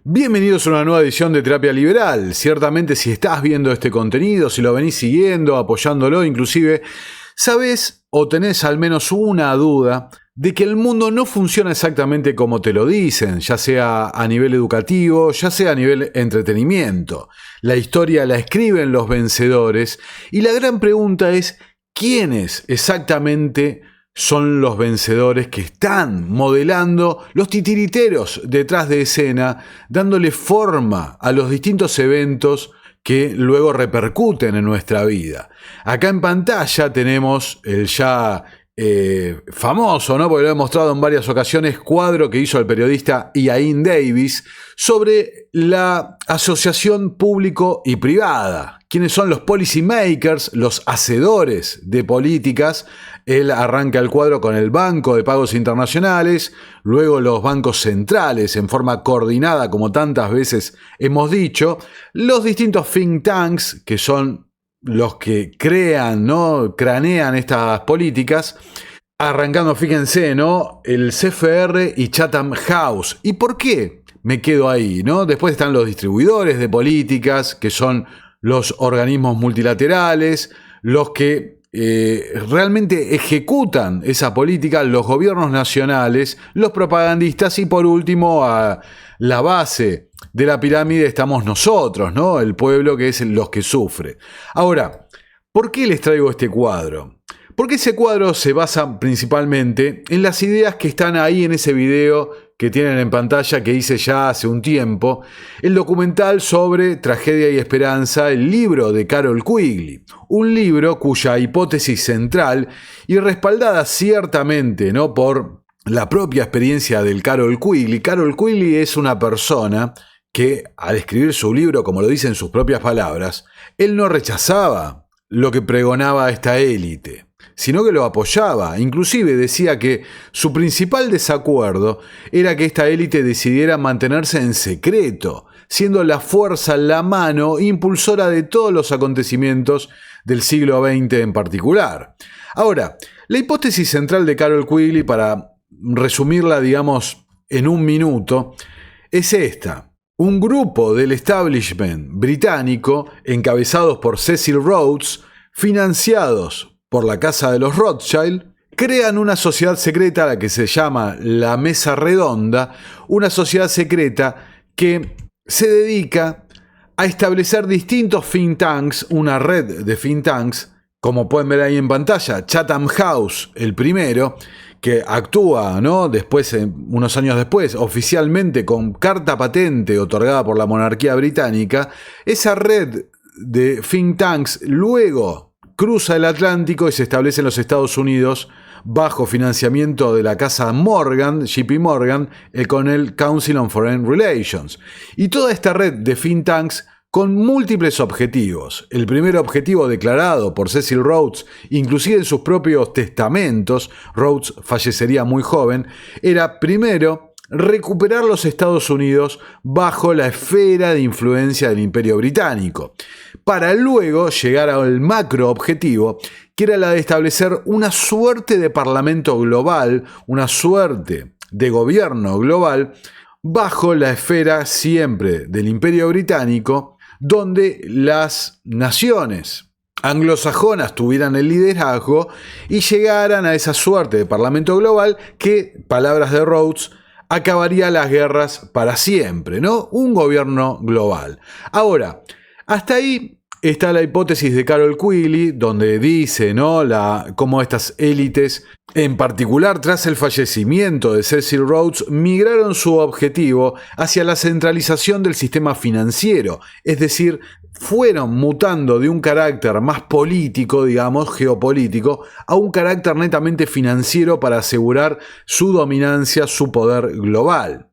Bienvenidos a una nueva edición de Terapia Liberal. Ciertamente, si estás viendo este contenido, si lo venís siguiendo, apoyándolo, inclusive, sabés o tenés al menos una duda de que el mundo no funciona exactamente como te lo dicen, ya sea a nivel educativo, ya sea a nivel entretenimiento. La historia la escriben los vencedores y la gran pregunta es, ¿quiénes exactamente son los vencedores que están modelando los titiriteros detrás de escena, dándole forma a los distintos eventos que luego repercuten en nuestra vida? Acá en pantalla tenemos el ya famoso, ¿no? Porque lo he mostrado en varias ocasiones, cuadro que hizo el periodista Iain Davis sobre la asociación público y privada. ¿Quiénes son los policy makers, los hacedores de políticas? Él arranca el cuadro con el Banco de Pagos Internacionales, luego los bancos centrales en forma coordinada, como tantas veces hemos dicho, los distintos think tanks, que son los que crean, ¿no? Cranean estas políticas, arrancando, fíjense, ¿no? El CFR y Chatham House. ¿Y por qué me quedo ahí, ¿no? Después están los distribuidores de políticas, que son los organismos multilaterales, los que realmente ejecutan esa política, los gobiernos nacionales, los propagandistas y por último a la base de la pirámide estamos nosotros, ¿no? El pueblo, que es los que sufre. Ahora, ¿por qué les traigo este cuadro? Porque ese cuadro se basa principalmente en las ideas que están ahí en ese video que tienen en pantalla que hice ya hace un tiempo, el documental sobre Tragedia y Esperanza, el libro de Carroll Quigley, un libro cuya hipótesis central y respaldada ciertamente, ¿no?, por la propia experiencia del Carroll Quigley es una persona que al escribir su libro, como lo dice en sus propias palabras, él no rechazaba lo que pregonaba esta élite, sino que lo apoyaba. Inclusive decía que su principal desacuerdo era que esta élite decidiera mantenerse en secreto, siendo la fuerza, la mano impulsora de todos los acontecimientos del siglo XX en particular. Ahora, la hipótesis central de Carroll Quigley, para resumirla, digamos, en un minuto, es esta. Un grupo del establishment británico, encabezados por Cecil Rhodes, financiados por la Casa de los Rothschild, crean una sociedad secreta a la que se llama la Mesa Redonda, una sociedad secreta que se dedica a establecer distintos think tanks, una red de think tanks, como pueden ver ahí en pantalla, Chatham House, el primero, que actúa, ¿no?, después, unos años después, oficialmente con carta patente otorgada por la monarquía británica. Esa red de think tanks luego cruza el Atlántico y se establece en los Estados Unidos bajo financiamiento de la casa Morgan, JP Morgan, con el Council on Foreign Relations. Y toda esta red de think tanks con múltiples objetivos. El primer objetivo declarado por Cecil Rhodes, inclusive en sus propios testamentos, Rhodes fallecería muy joven, era primero recuperar los Estados Unidos bajo la esfera de influencia del Imperio Británico, para luego llegar al macro objetivo, que era la de establecer una suerte de parlamento global, una suerte de gobierno global, bajo la esfera siempre del Imperio Británico, donde las naciones anglosajonas tuvieran el liderazgo y llegaran a esa suerte de parlamento global que, palabras de Rhodes, acabaría las guerras para siempre, ¿no? Un gobierno global. Ahora, hasta ahí está la hipótesis de Carroll Quigley, donde dice, ¿no?, cómo estas élites, en particular tras el fallecimiento de Cecil Rhodes, migraron su objetivo hacia la centralización del sistema financiero, es decir, fueron mutando de un carácter más político, digamos, geopolítico, a un carácter netamente financiero para asegurar su dominancia, su poder global.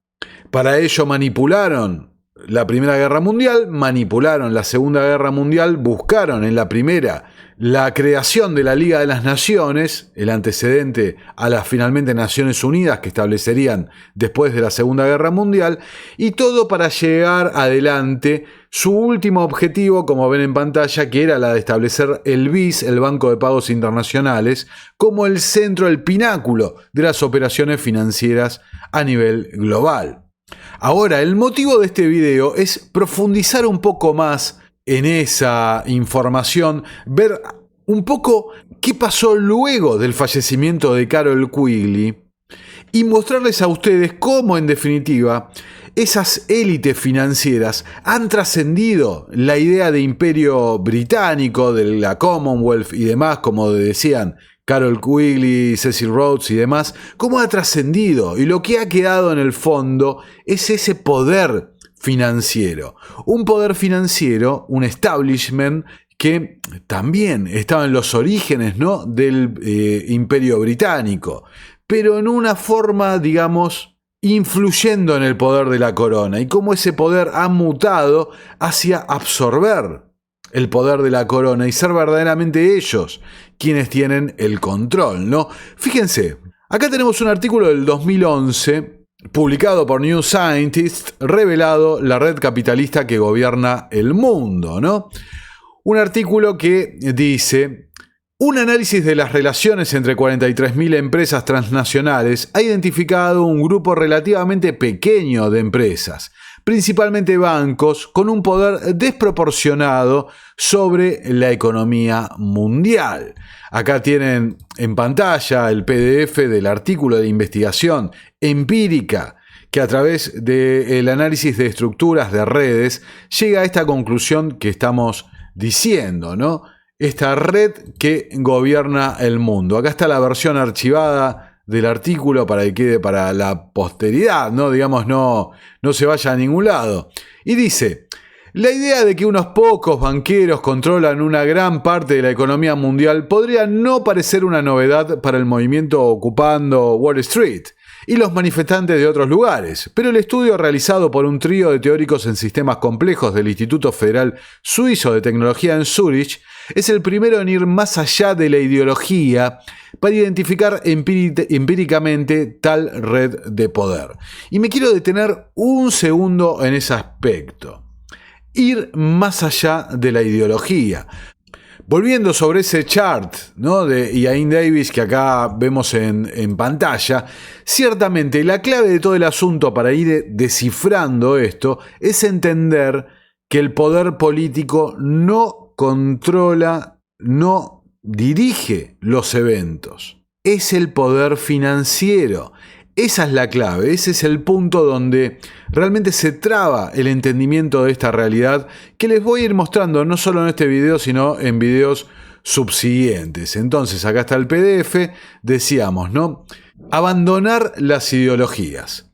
Para ello manipularon la Primera Guerra Mundial, manipularon la Segunda Guerra Mundial, buscaron en la primera la creación de la Liga de las Naciones, el antecedente a las finalmente Naciones Unidas que establecerían después de la Segunda Guerra Mundial, y todo para llegar adelante su último objetivo, como ven en pantalla, que era la de establecer el BIS, el Banco de Pagos Internacionales, como el centro, el pináculo de las operaciones financieras a nivel global. Ahora, el motivo de este video es profundizar un poco más en esa información, ver un poco qué pasó luego del fallecimiento de Carol Quigley y mostrarles a ustedes cómo, en definitiva, esas élites financieras han trascendido la idea de imperio británico, de la Commonwealth y demás, como decían Carol Quigley, Cecil Rhodes y demás, cómo ha trascendido, y lo que ha quedado en el fondo es ese poder financiero. Un poder financiero, un establishment que también estaba en los orígenes, ¿no?, del imperio británico, pero en una forma, digamos, influyendo en el poder de la corona, y cómo ese poder ha mutado hacia absorber el poder de la corona y ser verdaderamente ellos quienes tienen el control, ¿no? Fíjense, acá tenemos un artículo del 2011 publicado por New Scientist, revelado la red capitalista que gobierna el mundo, ¿no? Un artículo que dice: un análisis de las relaciones entre 43.000 empresas transnacionales ha identificado un grupo relativamente pequeño de empresas, principalmente bancos, con un poder desproporcionado sobre la economía mundial. Acá tienen en pantalla el PDF del artículo de investigación empírica que a través del análisis de estructuras de redes llega a esta conclusión que estamos diciendo, ¿no? Esta red que gobierna el mundo. Acá está la versión archivada del artículo para que quede para la posteridad, ¿no? Digamos, no se vaya a ningún lado. Y dice: la idea de que unos pocos banqueros controlan una gran parte de la economía mundial podría no parecer una novedad para el movimiento ocupando Wall Street y los manifestantes de otros lugares, pero el estudio realizado por un trío de teóricos en sistemas complejos del Instituto Federal Suizo de Tecnología en Zúrich es el primero en ir más allá de la ideología para identificar empíricamente tal red de poder. Y me quiero detener un segundo en ese aspecto. Ir más allá de la ideología. Volviendo sobre ese chart, ¿no?, de Ian Davis que acá vemos en pantalla, ciertamente la clave de todo el asunto para ir descifrando esto es entender que el poder político no controla, no dirige los eventos. Es el poder financiero. Esa es la clave, ese es el punto donde realmente se traba el entendimiento de esta realidad que les voy a ir mostrando no solo en este video, sino en videos subsiguientes. Entonces, acá está el PDF, decíamos, ¿no? Abandonar las ideologías.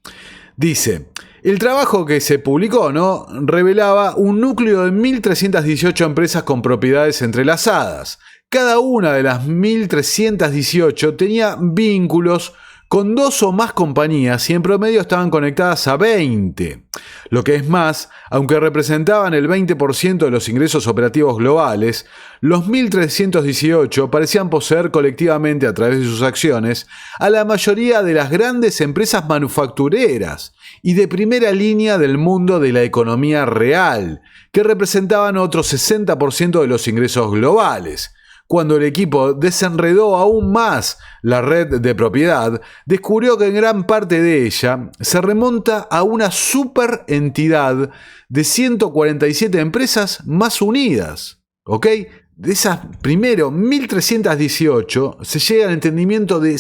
Dice: el trabajo que se publicó, ¿no?, revelaba un núcleo de 1.318 empresas con propiedades entrelazadas. Cada una de las 1.318 tenía vínculos con 2 o más compañías y en promedio estaban conectadas a 20. Lo que es más, aunque representaban el 20% de los ingresos operativos globales, los 1.318 parecían poseer colectivamente a través de sus acciones a la mayoría de las grandes empresas manufactureras y de primera línea del mundo de la economía real, que representaban otro 60% de los ingresos globales. Cuando el equipo desenredó aún más la red de propiedad, descubrió que en gran parte de ella se remonta a una superentidad de 147 empresas más unidas. ¿Ok? De esas, primero, 1.318, se llega al entendimiento de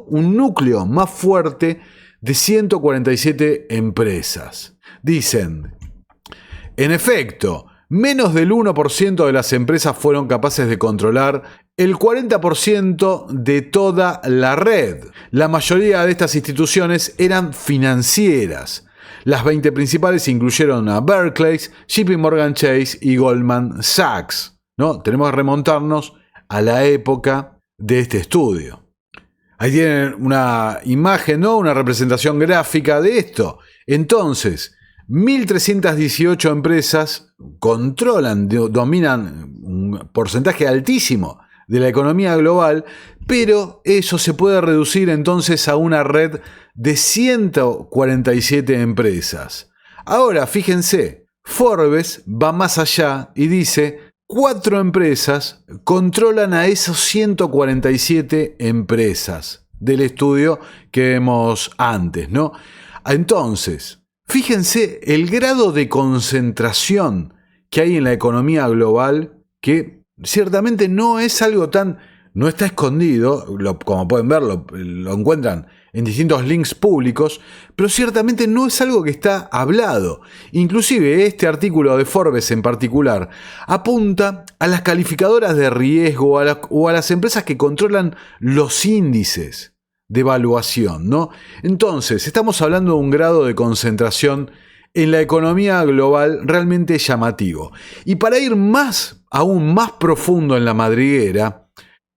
un núcleo más fuerte de 147 empresas. Dicen: en efecto, menos del 1% de las empresas fueron capaces de controlar el 40% de toda la red. La mayoría de estas instituciones eran financieras. Las 20 principales incluyeron a Barclays, JP Morgan Chase y Goldman Sachs, ¿no? Tenemos que remontarnos a la época de este estudio. Ahí tienen una imagen, ¿no?, una representación gráfica de esto. Entonces, 1.318 empresas controlan, dominan un porcentaje altísimo de la economía global, pero eso se puede reducir entonces a una red de 147 empresas. Ahora, fíjense, Forbes va más allá y dice: 4 empresas controlan a esos 147 empresas del estudio que vemos antes, ¿no? Entonces, fíjense el grado de concentración que hay en la economía global, que ciertamente no es algo no está escondido, como pueden ver, lo encuentran en distintos links públicos, pero ciertamente no es algo que está hablado. Inclusive este artículo de Forbes en particular apunta a las calificadoras de riesgo o a las empresas que controlan los índices de evaluación, ¿no? Entonces, estamos hablando de un grado de concentración en la economía global realmente llamativo. Y para ir aún más profundo en la madriguera,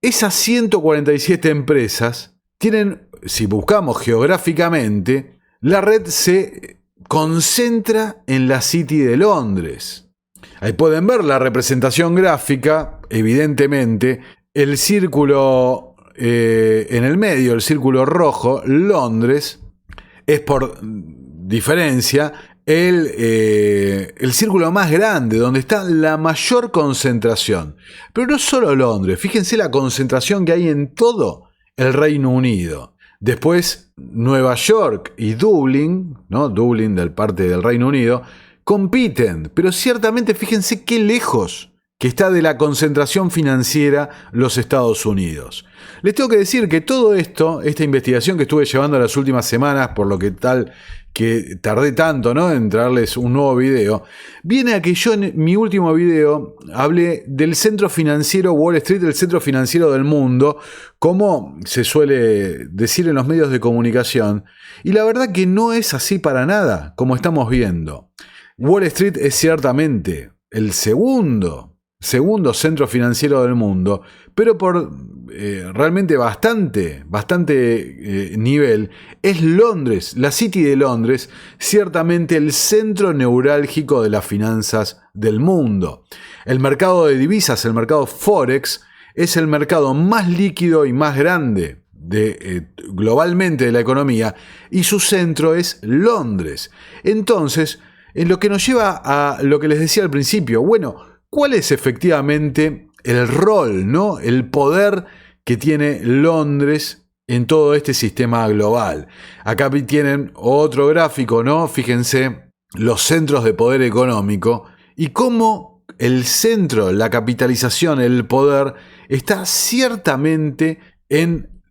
esas 147 empresas tienen, si buscamos geográficamente, la red se concentra en la City de Londres. Ahí pueden ver la representación gráfica, evidentemente, el círculo en el medio, el círculo rojo, Londres, es por diferencia el círculo más grande, donde está la mayor concentración. Pero no solo Londres, fíjense la concentración que hay en todo el Reino Unido. Después, Nueva York y Dublín, ¿no? Dublín del parte del Reino Unido, compiten, pero ciertamente fíjense qué lejos que está de la concentración financiera los Estados Unidos. Les tengo que decir que todo esto, esta investigación que estuve llevando las últimas semanas, por lo que tardé tanto, ¿no?, en traerles un nuevo video, viene a que yo en mi último video hablé del centro financiero Wall Street, el centro financiero del mundo, como se suele decir en los medios de comunicación, y la verdad que no es así para nada, como estamos viendo. Wall Street es ciertamente el segundo centro financiero del mundo, pero por realmente bastante nivel, es Londres, la City de Londres, ciertamente el centro neurálgico de las finanzas del mundo. El mercado de divisas, el mercado Forex, es el mercado más líquido y más grande globalmente de la economía, y su centro es Londres. Entonces, en lo que nos lleva a lo que les decía al principio, bueno, ¿cuál es efectivamente el rol, ¿no?, el poder que tiene Londres en todo este sistema global? Acá tienen otro gráfico, ¿no? Fíjense los centros de poder económico y cómo el centro, la capitalización, el poder está ciertamente en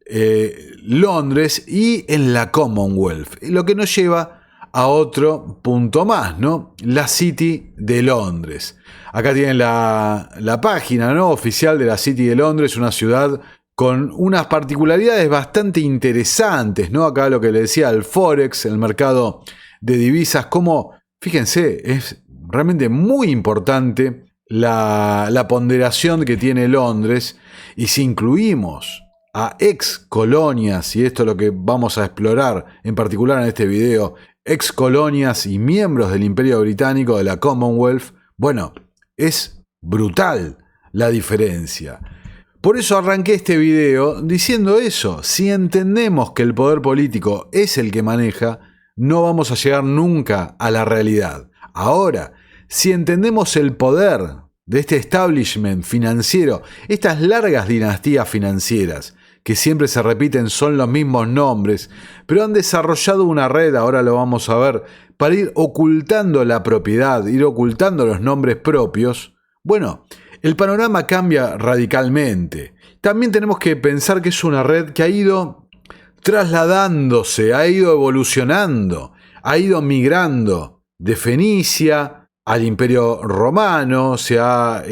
Londres y en la Commonwealth. Lo que nos lleva a otro punto más, ¿no? La City de Londres. Acá tienen la página, ¿no?, oficial de la City de Londres, una ciudad con unas particularidades bastante interesantes, ¿no? Acá lo que le decía, el Forex, el mercado de divisas, como, fíjense, es realmente muy importante la ponderación que tiene Londres, y si incluimos a ex colonias, y esto es lo que vamos a explorar en particular en este video, ex colonias y miembros del Imperio Británico, de la Commonwealth, bueno, es brutal la diferencia. Por eso arranqué este video diciendo eso: si entendemos que el poder político es el que maneja, no vamos a llegar nunca a la realidad. Ahora, si entendemos el poder de este establishment financiero, estas largas dinastías financieras, que siempre se repiten, son los mismos nombres, pero han desarrollado una red, ahora lo vamos a ver, para ir ocultando la propiedad, ir ocultando los nombres propios, bueno, el panorama cambia radicalmente. También tenemos que pensar que es una red que ha ido trasladándose, ha ido evolucionando, ha ido migrando de Fenicia al Imperio Romano, se ha,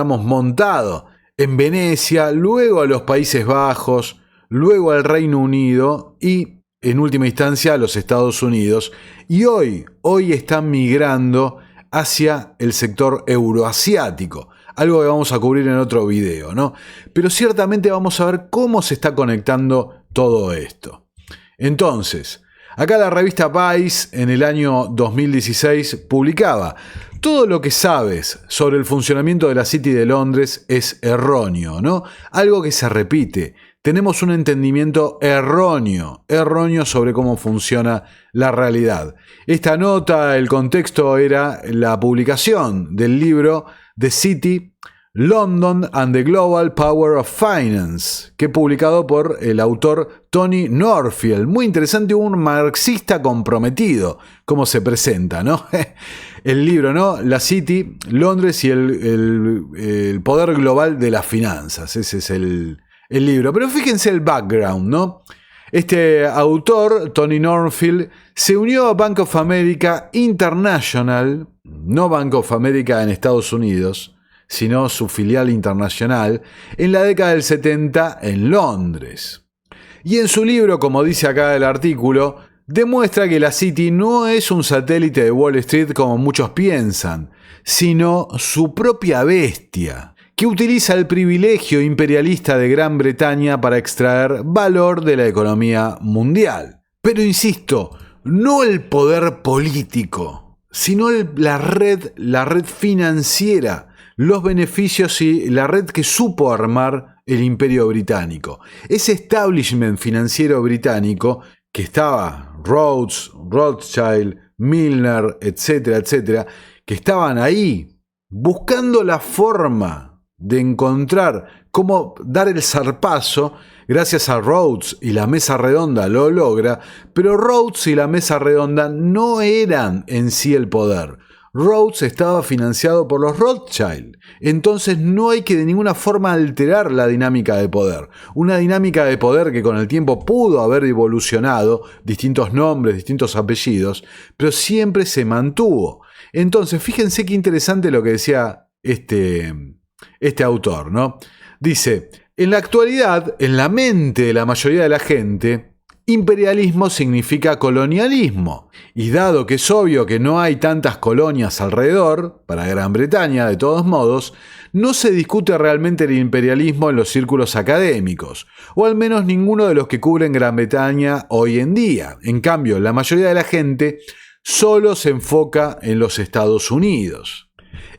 montado en Venecia, luego a los Países Bajos, luego al Reino Unido y, en última instancia, a los Estados Unidos. Y hoy están migrando hacia el sector euroasiático, algo que vamos a cubrir en otro video, ¿no? Pero ciertamente vamos a ver cómo se está conectando todo esto. Entonces, acá la revista Vice en el año 2016 publicaba: todo lo que sabes sobre el funcionamiento de la City de Londres es erróneo, ¿no? Algo que se repite. Tenemos un entendimiento erróneo sobre cómo funciona la realidad. Esta nota, el contexto era la publicación del libro The City, London and the Global Power of Finance, que es publicado por el autor Tony Northfield. Muy interesante, un marxista comprometido, cómo se presenta, ¿no? El libro, ¿no? La City, Londres y el poder global de las finanzas. Ese es el libro. Pero fíjense el background, ¿no? Este autor, Tony Northfield, se unió a Bank of America International, no Bank of America en Estados Unidos, sino su filial internacional, en la década del 70 en Londres. Y en su libro, como dice acá el artículo, demuestra que la City no es un satélite de Wall Street como muchos piensan, sino su propia bestia, que utiliza el privilegio imperialista de Gran Bretaña para extraer valor de la economía mundial. Pero insisto, no el poder político, sino la red financiera, los beneficios y la red que supo armar el imperio británico. Ese establishment financiero británico que estaba Rhodes, Rothschild, Milner, etcétera, etcétera, que estaban ahí buscando la forma de encontrar cómo dar el zarpazo. Gracias a Rhodes y la Mesa Redonda lo logra, pero Rhodes y la Mesa Redonda no eran en sí el poder. Rhodes estaba financiado por los Rothschild, entonces no hay que de ninguna forma alterar la dinámica de poder. Una dinámica de poder que con el tiempo pudo haber evolucionado, distintos nombres, distintos apellidos, pero siempre se mantuvo. Entonces, fíjense qué interesante lo que decía este autor, ¿no? Dice, en la actualidad, en la mente de la mayoría de la gente, imperialismo significa colonialismo, y dado que es obvio que no hay tantas colonias alrededor, para Gran Bretaña de todos modos, no se discute realmente el imperialismo en los círculos académicos, o al menos ninguno de los que cubren Gran Bretaña hoy en día. En cambio, la mayoría de la gente solo se enfoca en los Estados Unidos.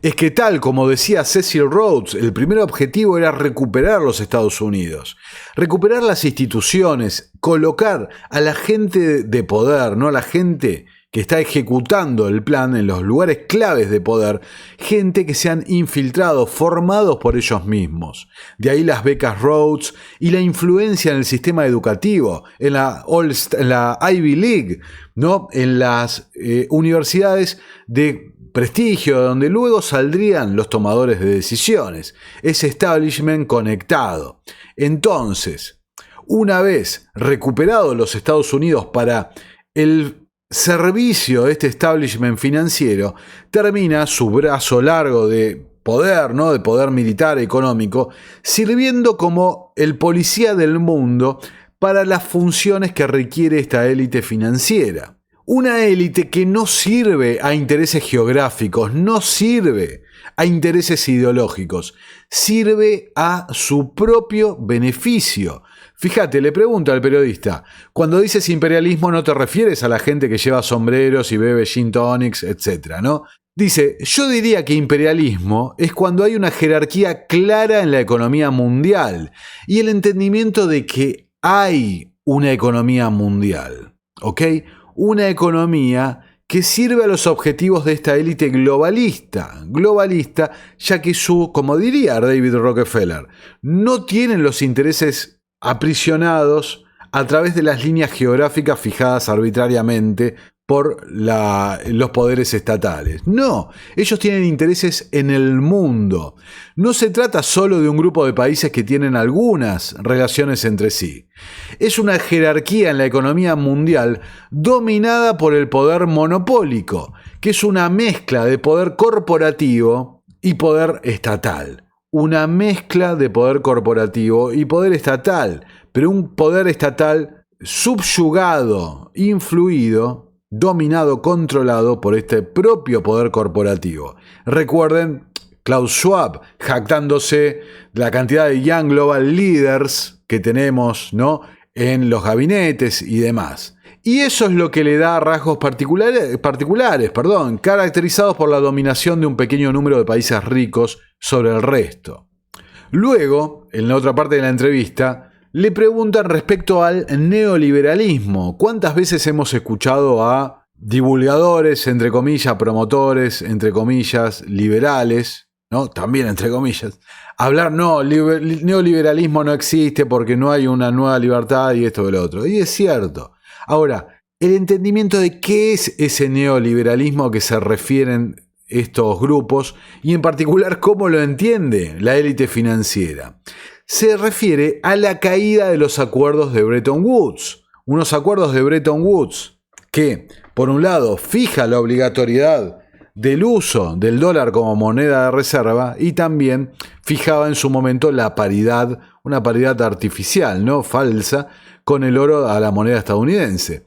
Es que tal como decía Cecil Rhodes, el primer objetivo era recuperar los Estados Unidos, recuperar las instituciones, colocar a la gente de poder, no a la gente que está ejecutando el plan en los lugares claves de poder, gente que se han infiltrado, formados por ellos mismos. De ahí las becas Rhodes y la influencia en el sistema educativo, en la Ivy League, ¿no? En las universidades de prestigio, donde luego saldrían los tomadores de decisiones, ese establishment conectado. Entonces, una vez recuperados los Estados Unidos para el servicio de este establishment financiero, termina su brazo largo de poder, ¿no? De poder militar económico, sirviendo como el policía del mundo para las funciones que requiere esta élite financiera. Una élite que no sirve a intereses geográficos, no sirve a intereses ideológicos, sirve a su propio beneficio. Fíjate, le pregunta al periodista, cuando dices imperialismo no te refieres a la gente que lleva sombreros y bebe gin tonics, etc., ¿no? Dice, yo diría que imperialismo es cuando hay una jerarquía clara en la economía mundial y el entendimiento de que hay una economía mundial, ¿ok? Una economía que sirve a los objetivos de esta élite globalista, ya que como diría David Rockefeller, no tienen los intereses aprisionados a través de las líneas geográficas fijadas arbitrariamente por los poderes estatales. No, ellos tienen intereses en el mundo. No se trata solo de un grupo de países que tienen algunas relaciones entre sí. Es una jerarquía en la economía mundial dominada por el poder monopólico, que es una mezcla de poder corporativo y poder estatal. Una mezcla de poder corporativo y poder estatal, pero un poder estatal subyugado, influido, dominado, controlado por este propio poder corporativo. Recuerden, Klaus Schwab, jactándose de la cantidad de Young Global Leaders que tenemos, ¿no?, en los gabinetes y demás. Y eso es lo que le da rasgos particulares, caracterizados por la dominación de un pequeño número de países ricos sobre el resto. Luego, en la otra parte de la entrevista, le preguntan respecto al neoliberalismo. ¿Cuántas veces hemos escuchado a divulgadores, entre comillas, promotores, entre comillas, liberales, ¿no? También entre comillas, hablar, no, neoliberalismo no existe porque no hay una nueva libertad y esto y lo otro. Y es cierto. Ahora, el entendimiento de qué es ese neoliberalismo que se refieren estos grupos y en particular cómo lo entiende la élite financiera. Se refiere a la caída de los acuerdos de Bretton Woods. Unos acuerdos de Bretton Woods que, por un lado, fija la obligatoriedad del uso del dólar como moneda de reserva y también fijaba en su momento la paridad, una paridad artificial, ¿no? Falsa, con el oro a la moneda estadounidense.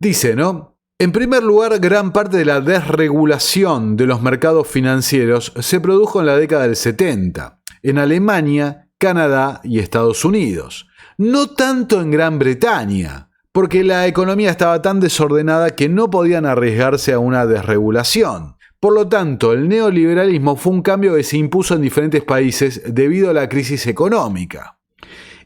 Dice, ¿no? En primer lugar, gran parte de la desregulación de los mercados financieros se produjo en la década del 70, en Alemania, Canadá y Estados Unidos. No tanto en Gran Bretaña, porque la economía estaba tan desordenada que no podían arriesgarse a una desregulación. Por lo tanto, el neoliberalismo fue un cambio que se impuso en diferentes países debido a la crisis económica.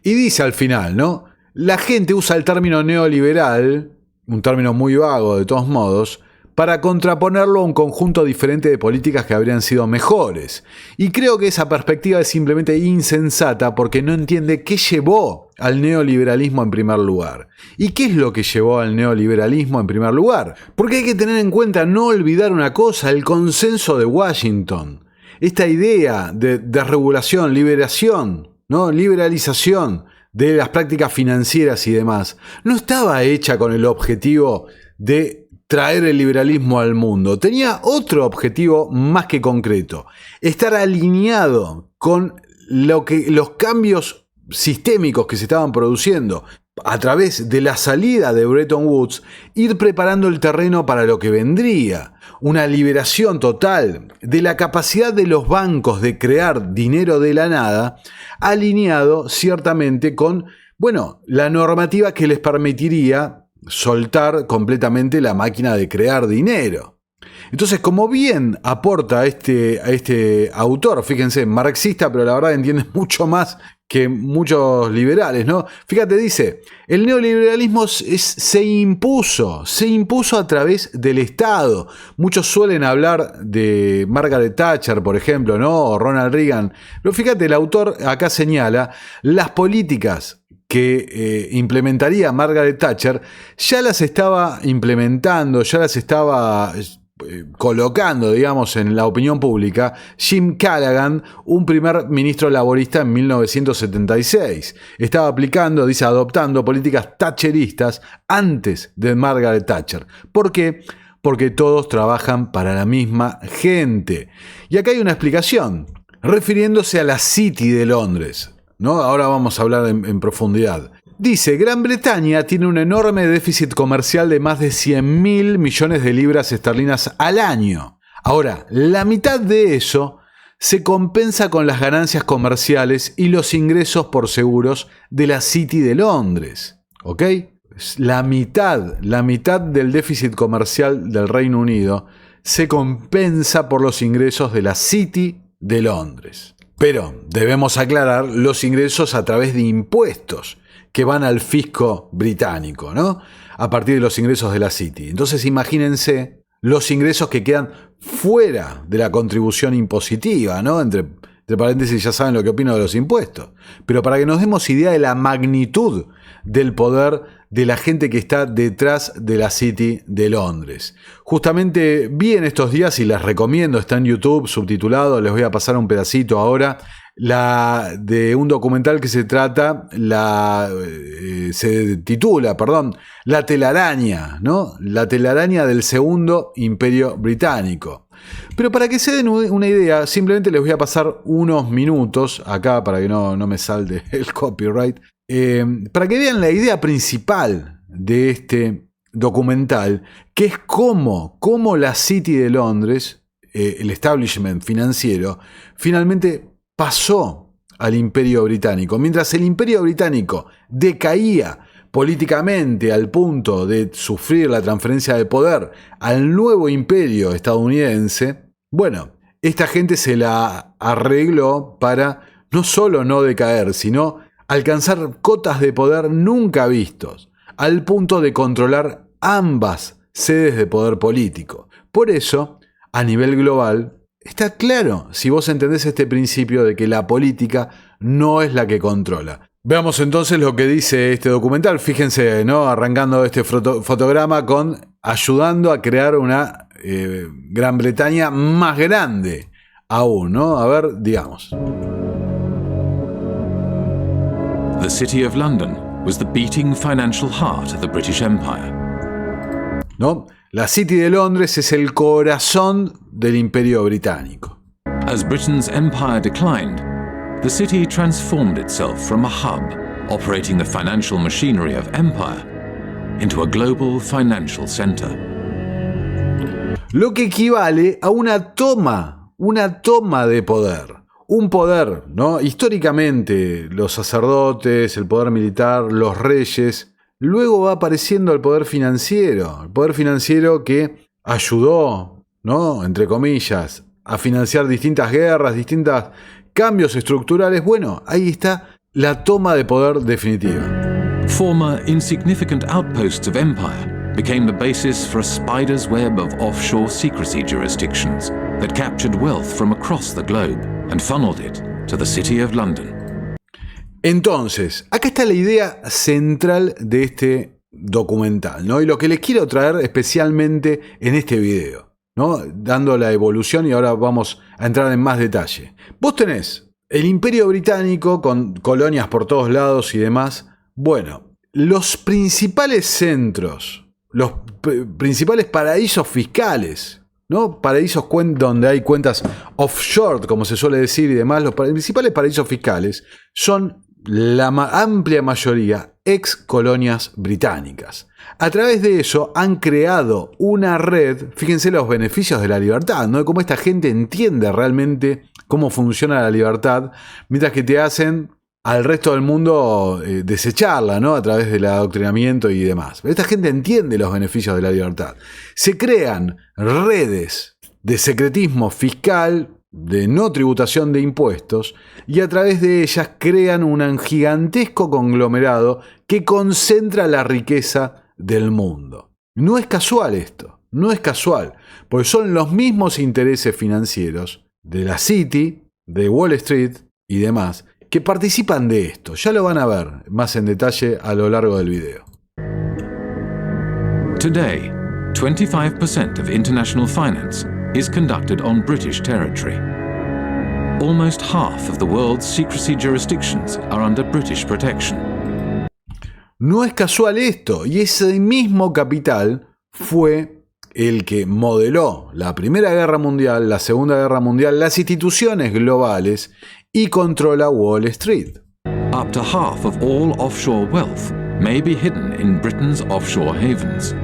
Y dice al final, ¿no? La gente usa el término neoliberal, un término muy vago de todos modos, para contraponerlo a un conjunto diferente de políticas que habrían sido mejores. Y creo que esa perspectiva es simplemente insensata porque no entiende qué llevó al neoliberalismo en primer lugar. ¿Y qué es lo que llevó al neoliberalismo en primer lugar? Porque hay que tener en cuenta, no olvidar una cosa, el consenso de Washington. Esta idea de desregulación, liberación, ¿no? Liberalización de las prácticas financieras y demás, no estaba hecha con el objetivo de traer el liberalismo al mundo. Tenía otro objetivo más que concreto: estar alineado con los cambios sistémicos que se estaban produciendo a través de la salida de Bretton Woods, ir preparando el terreno para lo que vendría. Una liberación total de la capacidad de los bancos de crear dinero de la nada, alineado ciertamente con, la normativa que les permitiría soltar completamente la máquina de crear dinero. Entonces, como bien aporta este autor, fíjense, marxista, pero la verdad entiende mucho más que muchos liberales, ¿no? Fíjate, dice, el neoliberalismo se impuso a través del Estado. Muchos suelen hablar de Margaret Thatcher, por ejemplo, ¿no? O Ronald Reagan. Pero fíjate, el autor acá señala las políticas que implementaría Margaret Thatcher, ya las estaba implementando, ya las estaba colocando, digamos, en la opinión pública Jim Callaghan, un primer ministro laborista en 1976. Estaba aplicando, dice, adoptando políticas thatcheristas antes de Margaret Thatcher. ¿Por qué? Porque todos trabajan para la misma gente. Y acá hay una explicación, refiriéndose a la City de Londres, ¿no? Ahora vamos a hablar en profundidad. Dice, Gran Bretaña tiene un enorme déficit comercial de más de 100.000 millones de libras esterlinas al año. Ahora, la mitad de eso se compensa con las ganancias comerciales y los ingresos por seguros de la City de Londres. ¿Ok? La mitad del déficit comercial del Reino Unido se compensa por los ingresos de la City de Londres. Pero debemos aclarar los ingresos a través de impuestos que van al fisco británico, ¿no? A partir de los ingresos de la City. Entonces imagínense los ingresos que quedan fuera de la contribución impositiva, ¿no? Entre paréntesis, ya saben lo que opino de los impuestos. Pero para que nos demos idea de la magnitud del poder de la gente que está detrás de la City de Londres. Justamente vi en estos días, y les recomiendo, está en YouTube subtitulado, les voy a pasar un pedacito ahora, de un documental que se titula La telaraña, ¿no? La telaraña del Segundo Imperio Británico. Pero para que se den una idea, simplemente les voy a pasar unos minutos acá para que no me salte el copyright, para que vean la idea principal de este documental, que es cómo la City de Londres, el establishment financiero, finalmente pasó al Imperio Británico. Mientras el Imperio Británico decaía políticamente al punto de sufrir la transferencia de poder al nuevo imperio estadounidense, esta gente se la arregló para no solo no decaer, sino alcanzar cotas de poder nunca vistos, al punto de controlar ambas sedes de poder político. Por eso, a nivel global, Está claro si vos entendés este principio de que la política no es la que controla. Veamos entonces lo que dice este documental. Fíjense, ¿no? Arrancando este fotograma con ayudando a crear una Gran Bretaña más grande aún, ¿no? A ver, digamos. The City of London was the beating financial heart of the British Empire. ¿No? La City de Londres es el corazón del Imperio Británico. As Britain's empire declined, the city transformed itself from a hub operating the financial machinery of empire into a global financial center. Lo que equivale a una toma de poder. Un poder, ¿no? Históricamente, los sacerdotes, el poder militar, los reyes. Luego va apareciendo el poder financiero que ayudó, ¿no? Entre comillas, a financiar distintas guerras, distintos cambios estructurales. Bueno, ahí está la toma de poder definitiva. Former insignificant outposts of empire became the basis for a spider's web of offshore secrecy jurisdictions that captured wealth from across the globe and funneled it to the City of London. Entonces, acá está la idea central de este documental, ¿no? Y lo que les quiero traer especialmente en este video, ¿no? Dando la evolución y ahora vamos a entrar en más detalle. Vos tenés el Imperio Británico con colonias por todos lados y demás. Bueno, los principales centros, los principales paraísos fiscales, ¿no? Paraísos donde hay cuentas offshore, como se suele decir y demás, los principales paraísos fiscales son la amplia mayoría ex colonias británicas. A través de eso han creado una red, fíjense los beneficios de la libertad, ¿no? Cómo esta gente entiende realmente cómo funciona la libertad, mientras que te hacen al resto del mundo desecharla, ¿no? A través del adoctrinamiento y demás. Esta gente entiende los beneficios de la libertad. Se crean redes de secretismo fiscal, de no tributación de impuestos, y a través de ellas crean un gigantesco conglomerado que concentra la riqueza del mundo. No es casual esto, no es casual, porque son los mismos intereses financieros de la City, de Wall Street y demás, que participan de esto. Ya lo van a ver más en detalle a lo largo del video. Today, 25% of international finance is conducted on British territory. Almost half of the world's secrecy jurisdictions are under British protection. No es casual esto, y ese mismo capital fue el que modeló la Primera Guerra Mundial, la Segunda Guerra Mundial, las instituciones globales y controla Wall Street. Up to half of all offshore wealth may be hidden in Britain's offshore havens.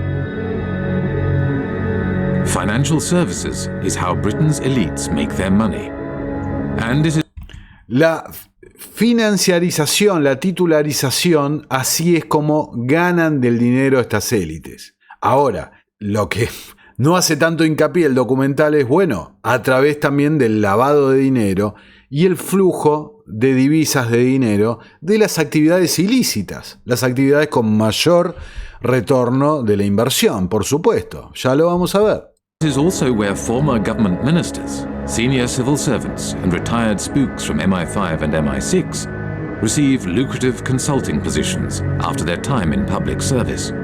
Financial services is how Britain's elites make their money. And it is... La financiarización, la titularización, así es como ganan del dinero estas élites. Ahora, lo que no hace tanto hincapié el documental es, bueno, a través también del lavado de dinero y el flujo de divisas de dinero de las actividades ilícitas, las actividades con mayor retorno de la inversión, por supuesto. Ya lo vamos a ver. It is also where former government ministers, senior civil servants, and retired spooks from MI5 and MI6 receive lucrative consulting positions after their time in public service.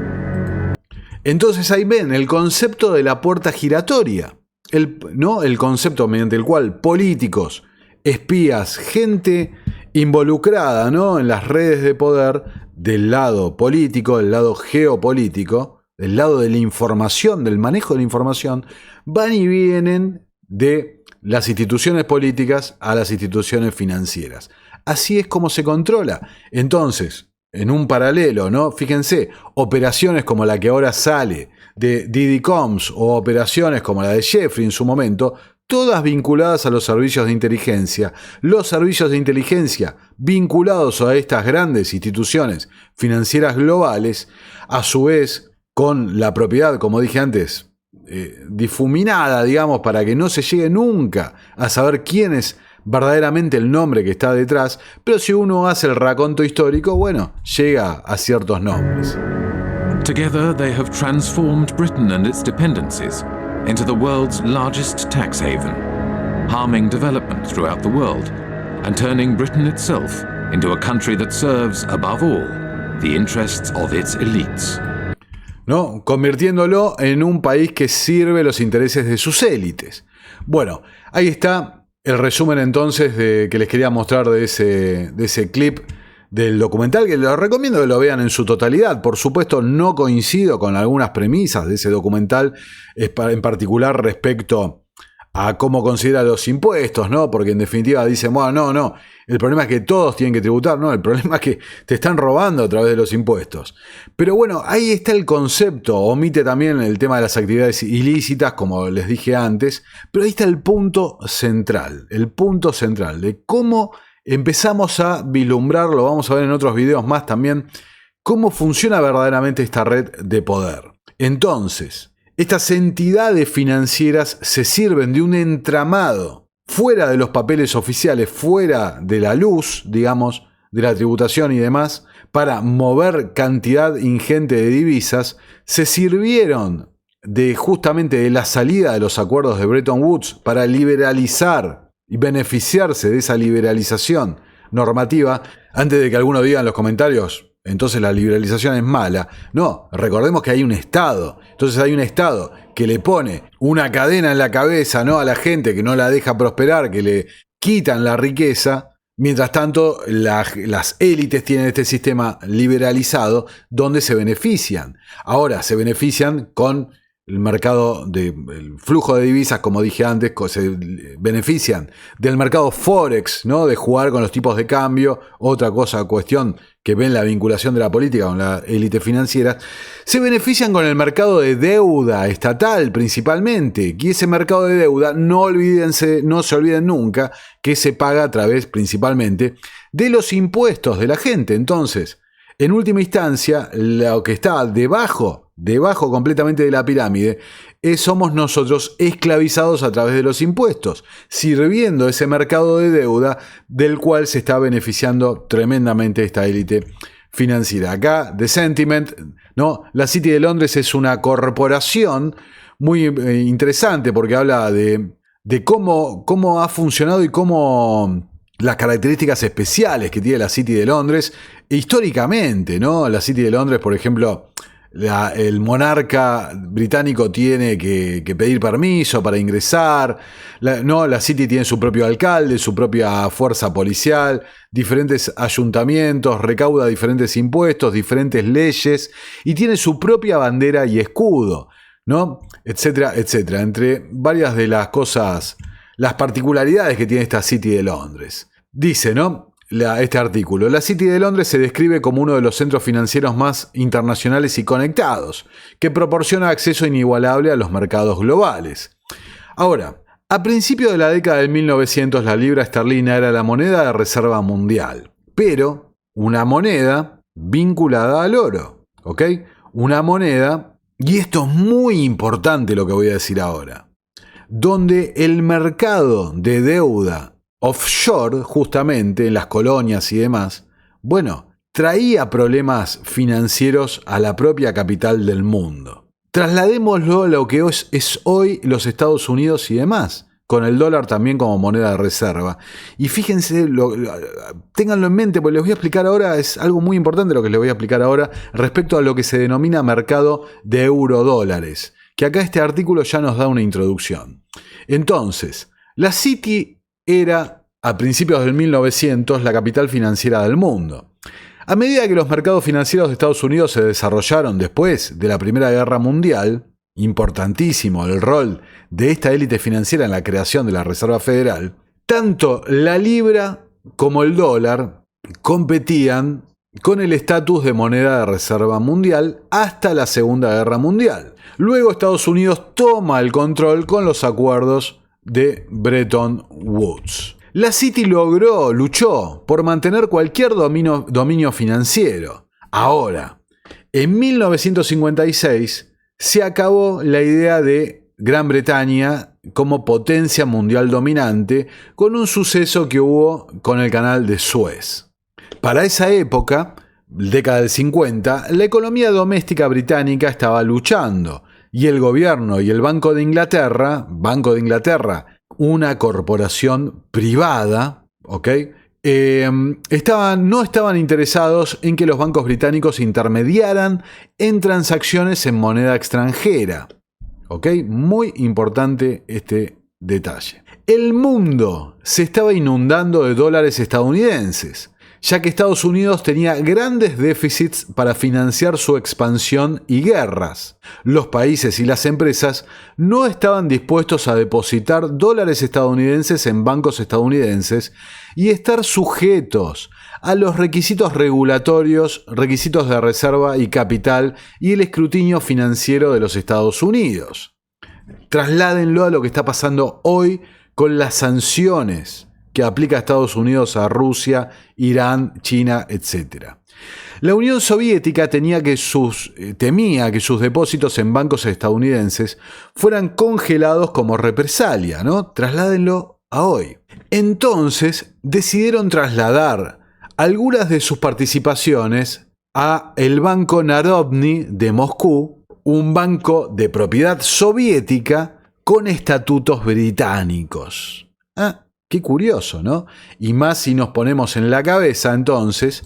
Entonces ahí ven el concepto de la puerta giratoria, el concepto mediante el cual políticos, espías, gente involucrada, ¿no? En las redes de poder del lado político, del lado geopolítico, del lado de la información, del manejo de la información, van y vienen de las instituciones políticas a las instituciones financieras. Así es como se controla. Entonces, en un paralelo, ¿no? Fíjense, operaciones como la que ahora sale de Diddy Combs o operaciones como la de Jeffrey en su momento, todas vinculadas a los servicios de inteligencia. Los servicios de inteligencia vinculados a estas grandes instituciones financieras globales, a su vez con la propiedad, como dije antes, difuminada, digamos, para que no se llegue nunca a saber quién es verdaderamente el nombre que está detrás, pero si uno hace el raconto histórico, bueno, llega a ciertos nombres. Together they have transformed Britain and its dependencies into the world's largest tax haven. harming development throughout the world, and turning Britain itself into a country that serves, above all, the interests of its elites. ¿No? Convirtiéndolo en un país que sirve los intereses de sus élites. Bueno, ahí está el resumen entonces que les quería mostrar de ese clip del documental, que les recomiendo que lo vean en su totalidad. Por supuesto, no coincido con algunas premisas de ese documental, en particular respecto a cómo considera los impuestos, ¿no? Porque en definitiva dicen, bueno, no, el problema es que todos tienen que tributar, no, el problema es que te están robando a través de los impuestos. Pero bueno, ahí está el concepto, omite también el tema de las actividades ilícitas, como les dije antes, pero ahí está el punto central de cómo empezamos a vislumbrar, lo vamos a ver en otros videos más también, cómo funciona verdaderamente esta red de poder. Entonces, estas entidades financieras se sirven de un entramado fuera de los papeles oficiales, fuera de la luz, digamos, de la tributación y demás, para mover cantidad ingente de divisas. Se sirvieron justamente de la salida de los acuerdos de Bretton Woods para liberalizar y beneficiarse de esa liberalización normativa. Antes de que alguno diga en los comentarios, entonces la liberalización es mala. No, recordemos que hay un Estado. Entonces hay un Estado que le pone una cadena en la cabeza, ¿no?, a la gente, que no la deja prosperar, que le quitan la riqueza. Mientras tanto, las élites tienen este sistema liberalizado donde se benefician. Ahora se benefician con el mercado el flujo de divisas, como dije antes, se benefician del mercado Forex, ¿no?, de jugar con los tipos de cambio, otra cuestión que ven la vinculación de la política con la élite financiera. Se benefician con el mercado de deuda estatal principalmente, y ese mercado de deuda, no se olviden nunca, que se paga a través principalmente de los impuestos de la gente. Entonces, en última instancia, lo que está debajo completamente de la pirámide, somos nosotros esclavizados a través de los impuestos, sirviendo ese mercado de deuda del cual se está beneficiando tremendamente esta élite financiera. Acá, The Sentiment, ¿no? La City de Londres es una corporación muy interesante porque habla de cómo ha funcionado y cómo las características especiales que tiene la City de Londres históricamente, ¿no? La City de Londres, por ejemplo, el monarca británico tiene que pedir permiso para ingresar. La City tiene su propio alcalde, su propia fuerza policial, diferentes ayuntamientos, recauda diferentes impuestos, diferentes leyes y tiene su propia bandera y escudo, ¿no? Etcétera, etcétera. Entre varias de las cosas, las particularidades que tiene esta City de Londres. Dice, ¿no?, este artículo: la City de Londres se describe como uno de los centros financieros más internacionales y conectados, que proporciona acceso inigualable a los mercados globales. Ahora, a principios de la década de 1900, la libra esterlina era la moneda de reserva mundial, pero una moneda vinculada al oro, ¿ok? Una moneda, y esto es muy importante lo que voy a decir ahora, donde el mercado de deuda offshore, justamente en las colonias y demás, bueno, traía problemas financieros a la propia capital del mundo. Trasladémoslo a lo que es hoy los Estados Unidos y demás, con el dólar también como moneda de reserva. Y fíjense, ténganlo en mente, porque les voy a explicar ahora, es algo muy importante lo que les voy a explicar ahora respecto a lo que se denomina mercado de eurodólares, que acá este artículo ya nos da una introducción. Entonces, la City era, a principios del 1900, la capital financiera del mundo. A medida que los mercados financieros de Estados Unidos se desarrollaron después de la Primera Guerra Mundial, importantísimo el rol de esta élite financiera en la creación de la Reserva Federal, tanto la libra como el dólar competían con el estatus de moneda de reserva mundial hasta la Segunda Guerra Mundial. Luego Estados Unidos toma el control con los acuerdos de Bretton Woods. La City luchó por mantener cualquier dominio financiero. Ahora, en 1956 se acabó la idea de Gran Bretaña como potencia mundial dominante con un suceso que hubo con el canal de Suez. Para esa época, década del 50, la economía doméstica británica estaba luchando y el gobierno y el Banco de Inglaterra, una corporación privada, ¿ok? No estaban interesados en que los bancos británicos intermediaran en transacciones en moneda extranjera. ¿Ok? Muy importante este detalle. El mundo se estaba inundando de dólares estadounidenses, ya que Estados Unidos tenía grandes déficits para financiar su expansión y guerras. Los países y las empresas no estaban dispuestos a depositar dólares estadounidenses en bancos estadounidenses y estar sujetos a los requisitos regulatorios, requisitos de reserva y capital y el escrutinio financiero de los Estados Unidos. Trasládenlo a lo que está pasando hoy con las sanciones que aplica Estados Unidos a Rusia, Irán, China, etc. La Unión Soviética temía que sus depósitos en bancos estadounidenses fueran congelados como represalia, ¿no? Trasládenlo a hoy. Entonces decidieron trasladar algunas de sus participaciones a el Banco Narodny de Moscú, un banco de propiedad soviética con estatutos británicos. Qué curioso, ¿no? Y más si nos ponemos en la cabeza, entonces,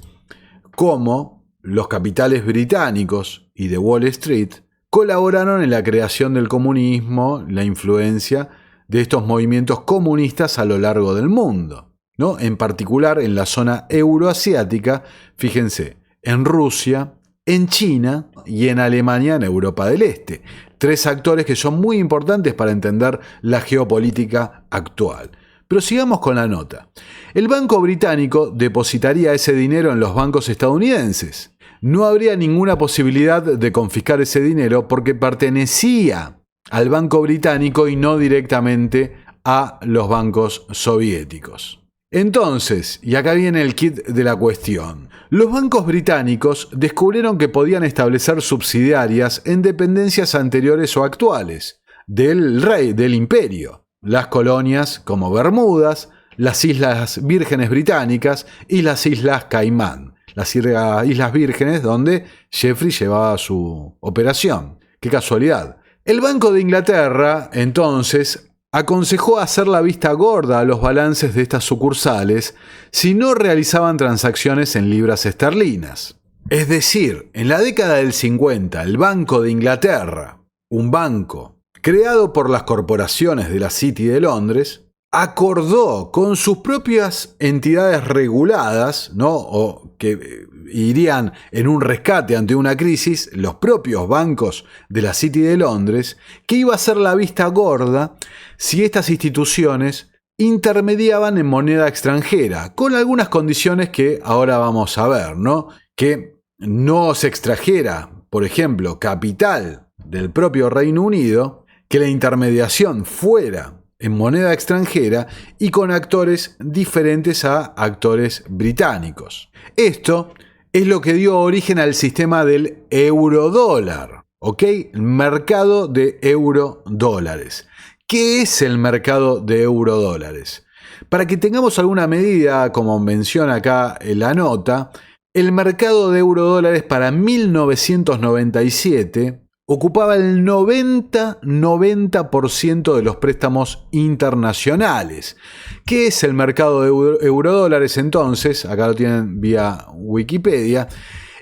cómo los capitales británicos y de Wall Street colaboraron en la creación del comunismo, la influencia de estos movimientos comunistas a lo largo del mundo, ¿no? En particular en la zona euroasiática, fíjense, en Rusia, en China y en Alemania, en Europa del Este. 3 actores que son muy importantes para entender la geopolítica actual. Pero sigamos con la nota. El Banco Británico depositaría ese dinero en los bancos estadounidenses. No habría ninguna posibilidad de confiscar ese dinero porque pertenecía al Banco Británico y no directamente a los bancos soviéticos. Entonces, y acá viene el kit de la cuestión, los bancos británicos descubrieron que podían establecer subsidiarias en dependencias anteriores o actuales del rey, del imperio. Las colonias como Bermudas, las Islas Vírgenes Británicas y las Islas Caimán. Las Islas Vírgenes donde Jeffrey llevaba su operación. ¡Qué casualidad! El Banco de Inglaterra, entonces, aconsejó hacer la vista gorda a los balances de estas sucursales si no realizaban transacciones en libras esterlinas. Es decir, en la década del 50, el Banco de Inglaterra, un banco creado por las corporaciones de la City de Londres, acordó con sus propias entidades reguladas, ¿no? O que irían en un rescate ante una crisis, los propios bancos de la City de Londres, que iba a ser la vista gorda si estas instituciones intermediaban en moneda extranjera, con algunas condiciones que ahora vamos a ver, ¿no? Que no se extrajera, por ejemplo, capital del propio Reino Unido, que la intermediación fuera en moneda extranjera y con actores diferentes a actores británicos. Esto es lo que dio origen al sistema del eurodólar, ¿ok? El mercado de eurodólares. ¿Qué es el mercado de eurodólares? Para que tengamos alguna medida, como menciona acá en la nota, el mercado de eurodólares para 1997 ocupaba el 90% de los préstamos internacionales. ¿Qué es el mercado de eurodólares entonces? Acá lo tienen vía Wikipedia.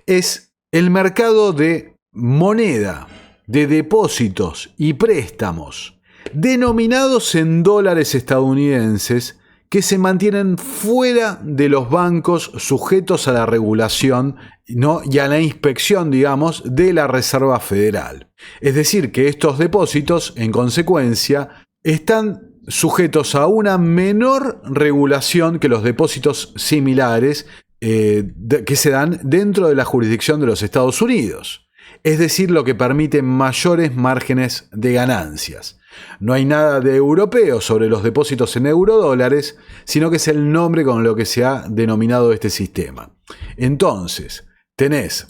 Es el mercado de moneda, de depósitos y préstamos denominados en dólares estadounidenses que se mantienen fuera de los bancos sujetos a la regulación, ¿no? Y a la inspección, digamos, de la Reserva Federal. Es decir, que estos depósitos, en consecuencia, están sujetos a una menor regulación que los depósitos similares que se dan dentro de la jurisdicción de los Estados Unidos. Es decir, lo que permite mayores márgenes de ganancias. No hay nada de europeo sobre los depósitos en eurodólares, sino que es el nombre con lo que se ha denominado este sistema. Entonces, tenés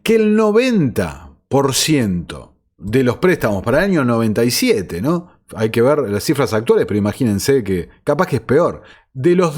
que el 90% de los préstamos para el año 97, ¿no? Hay que ver las cifras actuales, pero imagínense que capaz que es peor. De los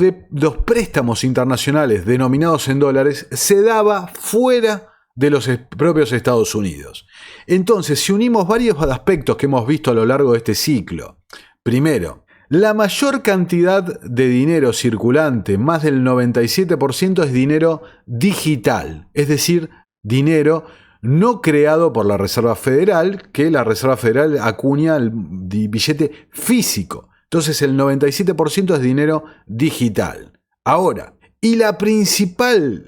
préstamos internacionales denominados en dólares se daba fuera de los propios Estados Unidos. Entonces, si unimos varios aspectos que hemos visto a lo largo de este ciclo, primero, La mayor cantidad de dinero circulante, más del 97%, es dinero digital, es decir, dinero no creado por la Reserva Federal, que la Reserva Federal acuña el billete físico. Entonces el 97% es dinero digital. Ahora, y la principal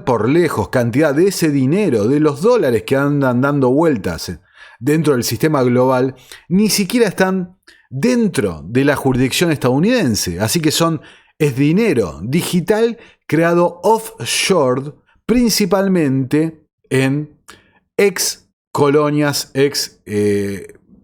por lejos cantidad de ese dinero, de los dólares que andan dando vueltas dentro del sistema global, ni siquiera están dentro de la jurisdicción estadounidense. Así que es dinero digital creado offshore, principalmente en ex colonias,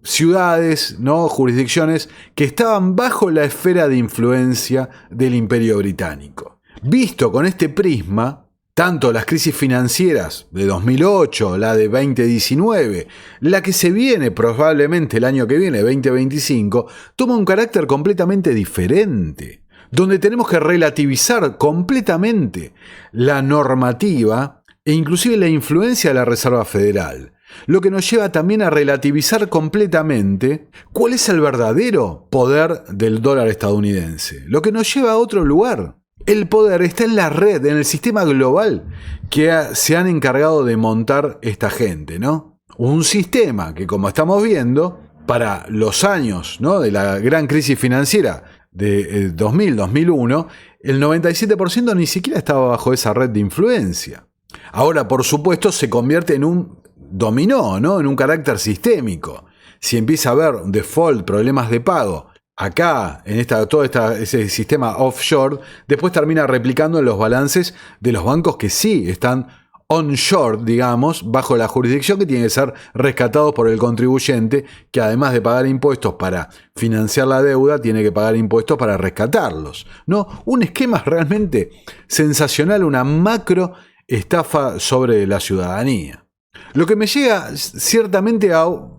ciudades, ¿no? Jurisdicciones que estaban bajo la esfera de influencia del Imperio Británico. Visto con este prisma, tanto las crisis financieras de 2008, la de 2019, la que se viene probablemente el año que viene, 2025, toma un carácter completamente diferente, donde tenemos que relativizar completamente la normativa e inclusive la influencia de la Reserva Federal, lo que nos lleva también a relativizar completamente cuál es el verdadero poder del dólar estadounidense, lo que nos lleva a otro lugar. El poder está en la red, en el sistema global que se han encargado de montar esta gente, ¿no? Un sistema que, como estamos viendo, para los años, ¿no?, de la gran crisis financiera de 2000-2001, el 97% ni siquiera estaba bajo esa red de influencia. Ahora, por supuesto, se convierte en un dominó, ¿no?, en un carácter sistémico. Si empieza a haber default, problemas de pago, acá, en ese sistema offshore, después termina replicando en los balances de los bancos que sí están onshore, digamos, bajo la jurisdicción, que tienen que ser rescatados por el contribuyente, que además de pagar impuestos para financiar la deuda, tiene que pagar impuestos para rescatarlos, ¿no? Un esquema realmente sensacional, una macro estafa sobre la ciudadanía. Lo que me llega ciertamente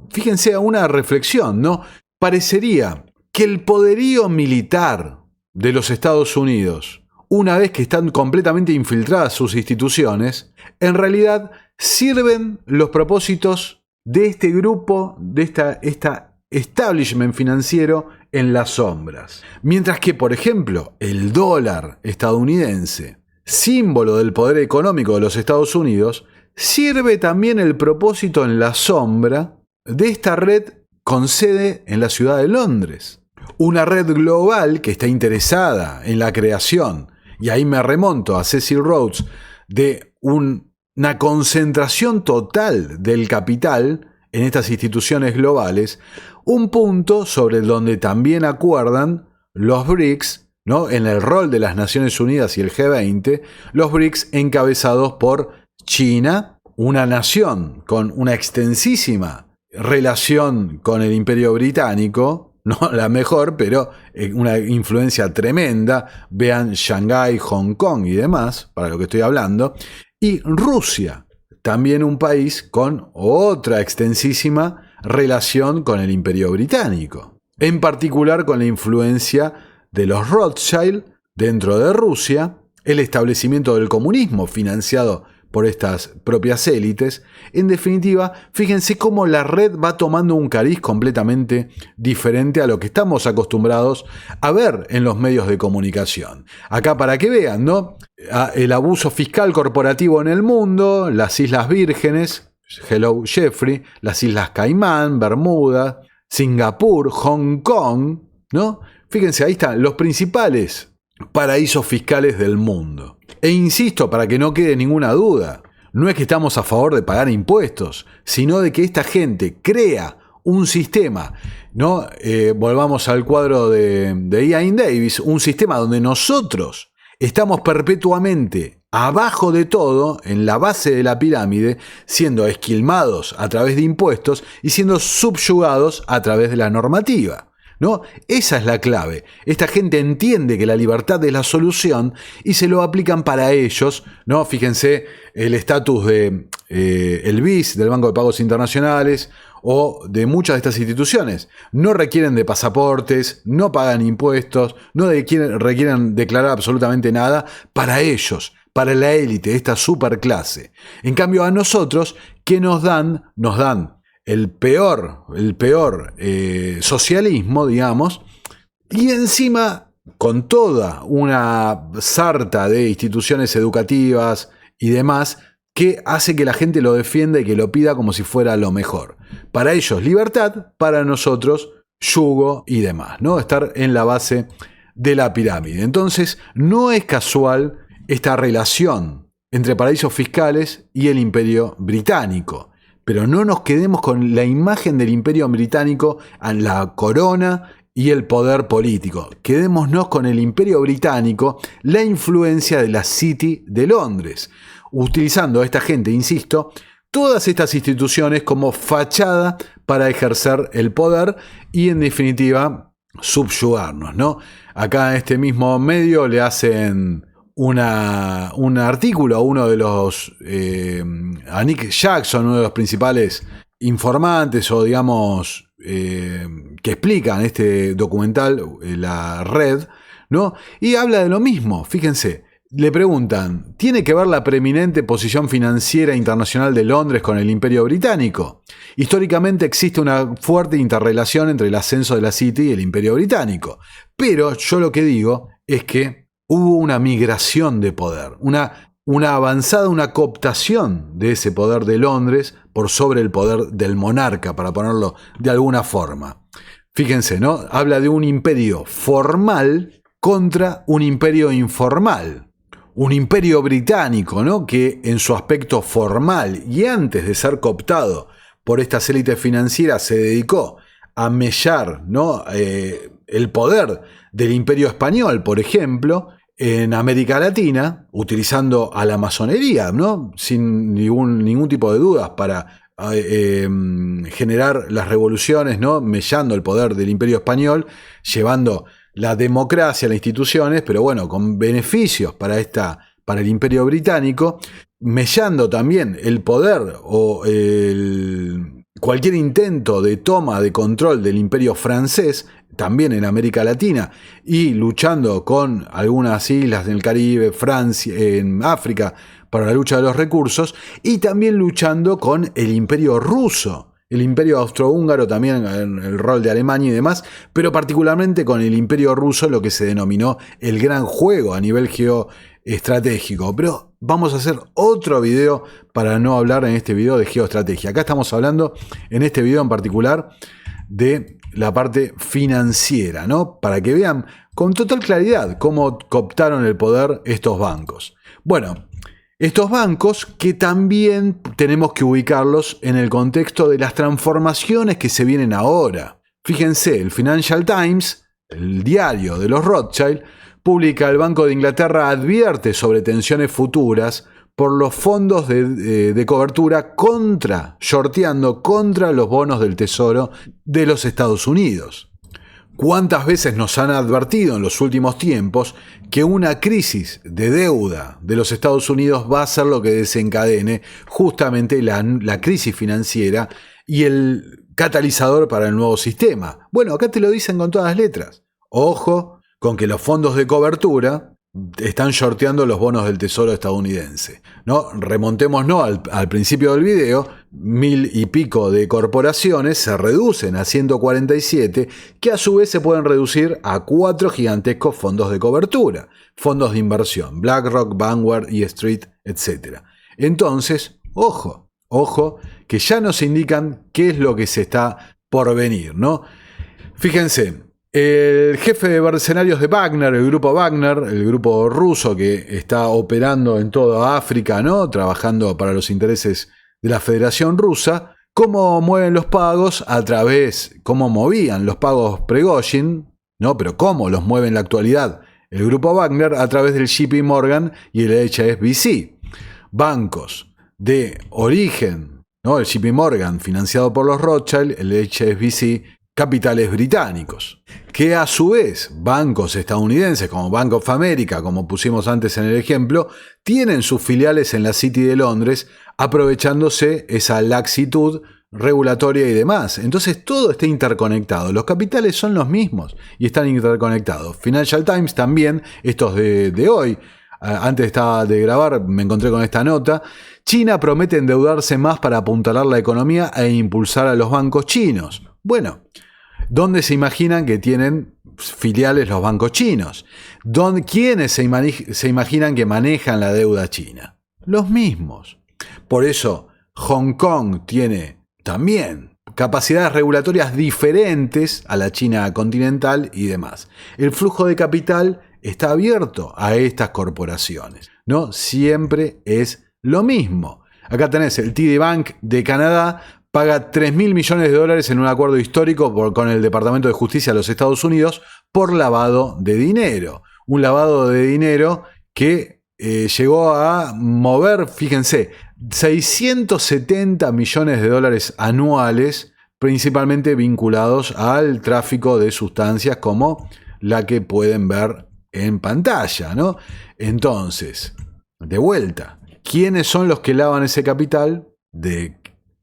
fíjense, a una reflexión, ¿no? Parecería que el poderío militar de los Estados Unidos, una vez que están completamente infiltradas sus instituciones, en realidad sirven los propósitos de este grupo, de esta establishment financiero en las sombras. Mientras que, por ejemplo, el dólar estadounidense, símbolo del poder económico de los Estados Unidos, sirve también el propósito en la sombra de esta red con sede en la ciudad de Londres. Una red global que está interesada en la creación, y ahí me remonto a Cecil Rhodes, de una concentración total del capital en estas instituciones globales, un punto sobre donde también acuerdan los BRICS, ¿no?, en el rol de las Naciones Unidas y el G20, los BRICS encabezados por China, una nación con una extensísima relación con el Imperio Británico, no la mejor, pero una influencia tremenda. Vean Shanghái, Hong Kong y demás, para lo que estoy hablando. Y Rusia, también un país con otra extensísima relación con el Imperio Británico. En particular con la influencia de los Rothschild dentro de Rusia, el establecimiento del comunismo financiado por estas propias élites. En definitiva, fíjense cómo la red va tomando un cariz completamente diferente a lo que estamos acostumbrados a ver en los medios de comunicación. Acá para que vean, ¿no?, el abuso fiscal corporativo en el mundo, las Islas Vírgenes, hello Jeffrey, las Islas Caimán, Bermuda, Singapur, Hong Kong, ¿no? Fíjense, ahí están los principales paraísos fiscales del mundo. E insisto, para que no quede ninguna duda, no es que estamos a favor de pagar impuestos, sino de que esta gente crea un sistema, ¿no? Volvamos al cuadro de Ian Davis, un sistema donde nosotros estamos perpetuamente abajo de todo, en la base de la pirámide, siendo esquilmados a través de impuestos y siendo subyugados a través de la normativa, ¿no? Esa es la clave. Esta gente entiende que la libertad es la solución y se lo aplican para ellos, ¿no? Fíjense el estatus de el BIS, del Banco de Pagos Internacionales, o de muchas de estas instituciones. No requieren de pasaportes, no pagan impuestos, no requieren declarar absolutamente nada para ellos, para la élite, esta superclase. En cambio a nosotros, ¿qué nos dan? Nos dan el peor socialismo, digamos, Y encima, con toda una sarta de instituciones educativas y demás, que hace que la gente lo defienda y que lo pida como si fuera lo mejor. Para ellos libertad, para nosotros yugo y demás, ¿no? Estar en la base de la pirámide. Entonces, no es casual esta relación entre paraísos fiscales y el Imperio Británico. Pero no nos quedemos con la imagen del Imperio Británico en la corona y el poder político. Quedémonos con el Imperio Británico, la influencia de la City de Londres, utilizando a esta gente, insisto, todas estas instituciones como fachada para ejercer el poder y, en definitiva, subyugarnos, ¿no? Acá en este mismo medio le hacen un artículo a uno de los a Nick Jackson, uno de los principales informantes o digamos que explican este documental, la Red, ¿no? Y habla de lo mismo. Fíjense, le preguntan, ¿tiene que ver la preeminente posición financiera internacional de Londres con el Imperio Británico? Históricamente existe una fuerte interrelación entre el ascenso de la City y el Imperio Británico, pero yo lo que digo es que hubo una migración de poder, una avanzada, una cooptación de ese poder de Londres por sobre el poder del monarca, para ponerlo de alguna forma. Fíjense, ¿no? Habla de un imperio formal contra un imperio informal. Un imperio británico, ¿no? Que en su aspecto formal y antes de ser cooptado por estas élites financieras se dedicó a mellar, ¿no? El poder del imperio español, por ejemplo, en América Latina, utilizando a la masonería, ¿no? Sin ningún tipo de dudas para generar las revoluciones, ¿no? Mellando el poder del imperio español, llevando la democracia, las instituciones, pero bueno, con beneficios para el Imperio Británico, mellando también el poder o cualquier intento de toma de control del Imperio francés, también en América Latina, y luchando con algunas islas del Caribe, Francia, en África, para la lucha de los recursos, y también luchando con el Imperio ruso. El Imperio Austrohúngaro también en el rol de Alemania y demás, pero particularmente con el Imperio Ruso, lo que se denominó el gran juego a nivel geoestratégico. Pero vamos a hacer otro video para no hablar en este video de geoestrategia. Acá estamos hablando, en este video en particular, de la parte financiera, ¿no? Para que vean con total claridad cómo cooptaron el poder estos bancos. Bueno, estos bancos que también tenemos que ubicarlos en el contexto de las transformaciones que se vienen ahora. Fíjense, el Financial Times, el diario de los Rothschild, publica: el Banco de Inglaterra advierte sobre tensiones futuras por los fondos de cobertura shorteando contra los bonos del Tesoro de los Estados Unidos. ¿Cuántas veces nos han advertido en los últimos tiempos que una crisis de deuda de los Estados Unidos va a ser lo que desencadene justamente la crisis financiera y el catalizador para el nuevo sistema? Bueno, acá te lo dicen con todas las letras. Ojo con que los fondos de cobertura están shorteando los bonos del Tesoro estadounidense, ¿no? Remontémonos al principio del video. 1000 y pico de corporaciones se reducen a 147, que a su vez se pueden reducir a 4 gigantescos fondos de cobertura, fondos de inversión, BlackRock, Vanguard, E Street, etc. Entonces, ojo, que ya nos indican qué es lo que se está por venir, ¿no? Fíjense, el jefe de mercenarios de Wagner, el grupo Wagner, el grupo ruso que está operando en toda África, ¿no? Trabajando para los intereses de la Federación Rusa, cómo mueven los pagos cómo movían los pagos Prigozhin, ¿no? Pero cómo los mueve en la actualidad el grupo Wagner a través del JP Morgan y el HSBC. Bancos de origen, ¿no? El JP Morgan financiado por los Rothschild, el HSBC capitales británicos, que a su vez bancos estadounidenses como Bank of America, como pusimos antes en el ejemplo, tienen sus filiales en la City de Londres, aprovechándose esa laxitud regulatoria y demás. Entonces todo está interconectado, los capitales son los mismos y están interconectados. Financial Times también, estos de hoy, antes de grabar me encontré con esta nota: China promete endeudarse más para apuntalar la economía e impulsar a los bancos chinos. Bueno, ¿dónde se imaginan que tienen filiales los bancos chinos. ¿Quiénes se imaginan que manejan la deuda china? Los mismos. Por eso Hong Kong tiene también capacidades regulatorias diferentes a la China continental y demás. El flujo de capital está abierto a estas corporaciones, ¿no? Siempre es lo mismo. Acá tenés el TD Bank de Canadá, paga $3.000 millones en un acuerdo histórico con el Departamento de Justicia de los Estados Unidos por lavado de dinero. Un lavado de dinero que llegó a mover, fíjense, $670 millones anuales, principalmente vinculados al tráfico de sustancias como la que pueden ver en pantalla, ¿no? Entonces, de vuelta, ¿quiénes son los que lavan ese capital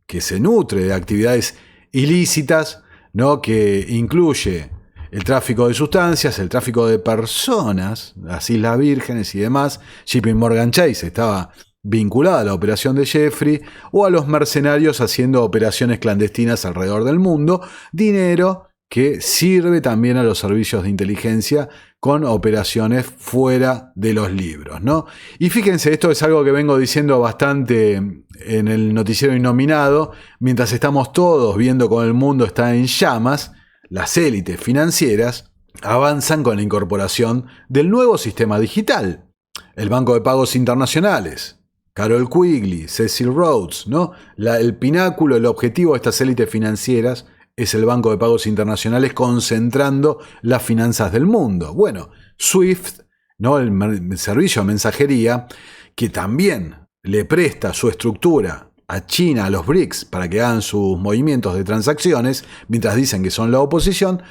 que se nutre de actividades ilícitas, ¿no? Que incluye el tráfico de sustancias, el tráfico de personas, las Islas Vírgenes y demás? JP Morgan Chase estaba vinculada a la operación de Jeffrey, o a los mercenarios haciendo operaciones clandestinas alrededor del mundo, dinero que sirve también a los servicios de inteligencia con operaciones fuera de los libros, ¿no? Y fíjense, esto es algo que vengo diciendo bastante en el noticiero Innominado, mientras estamos todos viendo cómo el mundo está en llamas, las élites financieras avanzan con la incorporación del nuevo sistema digital, el Banco de Pagos Internacionales, Carol Quigley, Cecil Rhodes, ¿no? El pináculo, el objetivo de estas élites financieras es el Banco de Pagos Internacionales concentrando las finanzas del mundo. Bueno, SWIFT, ¿no? El servicio de mensajería, que también le presta su estructura a China, a los BRICS, para que hagan sus movimientos de transacciones, mientras dicen que son la oposición,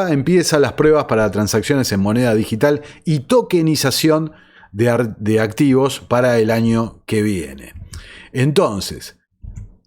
empieza las pruebas para transacciones en moneda digital y tokenización de activos para el año que viene. Entonces,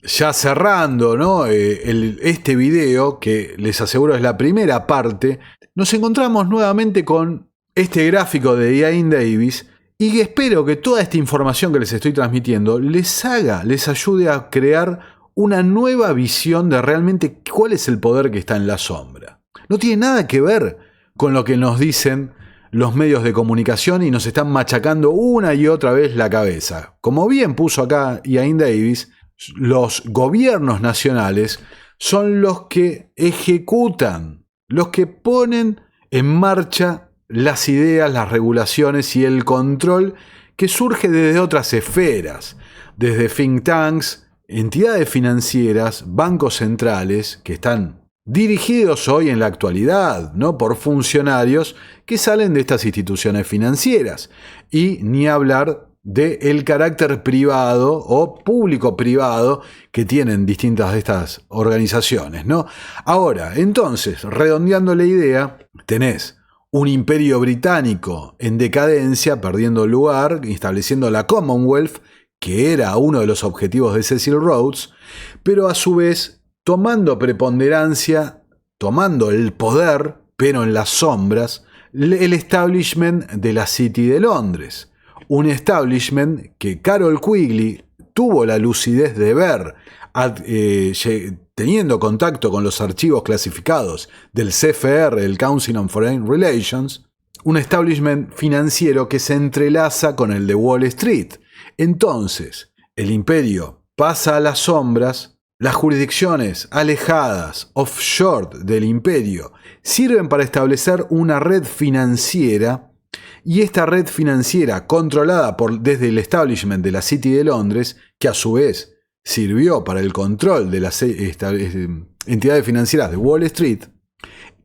ya cerrando, ¿no? Este video, que les aseguro es la primera parte, nos encontramos nuevamente con este gráfico de Iain Davis, y espero que toda esta información que les estoy transmitiendo les ayude a crear una nueva visión de realmente cuál es el poder que está en la sombra. No tiene nada que ver con lo que nos dicen los medios de comunicación y nos están machacando una y otra vez la cabeza. Como bien puso acá Iain Davis, los gobiernos nacionales son los que ejecutan, los que ponen en marcha las ideas, las regulaciones y el control que surge desde otras esferas, desde think tanks, entidades financieras, bancos centrales que están dirigidos hoy en la actualidad, ¿no? Por funcionarios que salen de estas instituciones financieras, y ni hablar del carácter privado o público-privado que tienen distintas de estas organizaciones, ¿no? Ahora, entonces, redondeando la idea, tenés un imperio británico en decadencia, perdiendo lugar, estableciendo la Commonwealth, que era uno de los objetivos de Cecil Rhodes, pero a su vez tomando preponderancia, tomando el poder, pero en las sombras, el establishment de la City de Londres. Un establishment que Carol Quigley tuvo la lucidez de ver, teniendo contacto con los archivos clasificados del CFR, el Council on Foreign Relations, un establishment financiero que se entrelaza con el de Wall Street. Entonces, el imperio pasa a las sombras, las jurisdicciones alejadas, offshore del imperio, sirven para establecer una red financiera, y esta red financiera controlada desde el establishment de la City de Londres, que a su vez sirvió para el control de las entidades financieras de Wall Street,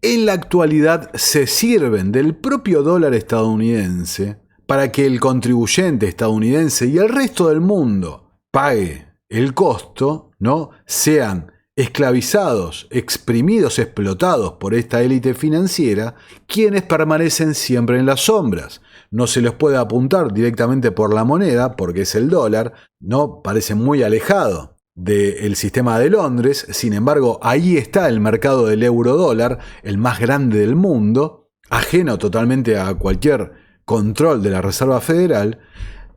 en la actualidad se sirven del propio dólar estadounidense para que el contribuyente estadounidense y el resto del mundo pague el costo, ¿no? Sean esclavizados, exprimidos, explotados por esta élite financiera, quienes permanecen siempre en las sombras. No se les puede apuntar directamente por la moneda, porque es el dólar, ¿no? Parece muy alejado del sistema de Londres. Sin embargo, ahí está el mercado del euro-dólar, el más grande del mundo, ajeno totalmente a cualquier control de la Reserva Federal.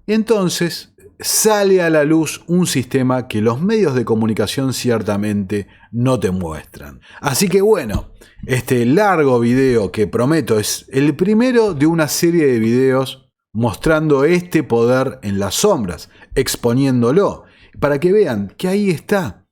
Entonces, sale a la luz un sistema que los medios de comunicación ciertamente no te muestran. Así que bueno, este largo video que prometo es el primero de una serie de videos mostrando este poder en las sombras, exponiéndolo, para que vean que ahí está.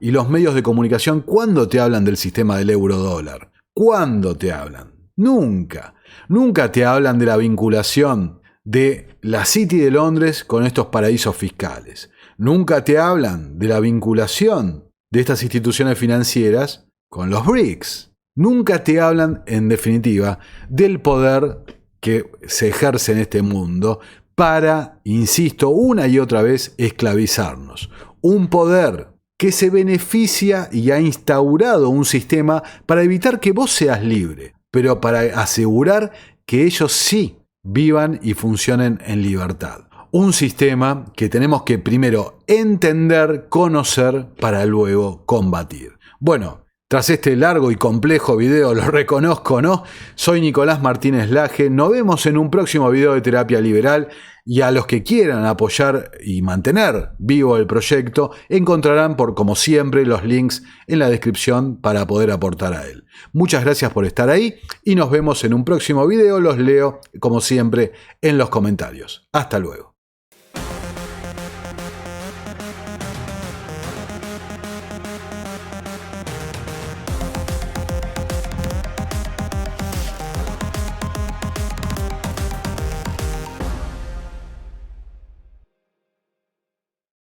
Y los medios de comunicación, ¿cuándo te hablan del sistema del euro-dólar? ¿Cuándo te hablan? Nunca. Nunca te hablan de la vinculación de la City de Londres con estos paraísos fiscales. Nunca te hablan de la vinculación de estas instituciones financieras con los BRICS. Nunca te hablan, en definitiva, del poder que se ejerce en este mundo para, insisto, una y otra vez, esclavizarnos. Un poder que se beneficia y ha instaurado un sistema para evitar que vos seas libre, pero para asegurar que ellos sí vivan y funcionen en libertad. Un sistema que tenemos que primero entender, conocer, para luego combatir. Bueno, tras este largo y complejo video, lo reconozco, ¿no? Soy Nicolás Martínez Laje, nos vemos en un próximo video de Terapia Liberal y a los que quieran apoyar y mantener vivo el proyecto, encontrarán como siempre los links en la descripción para poder aportar a él. Muchas gracias por estar ahí y nos vemos en un próximo video, los leo como siempre en los comentarios. Hasta luego.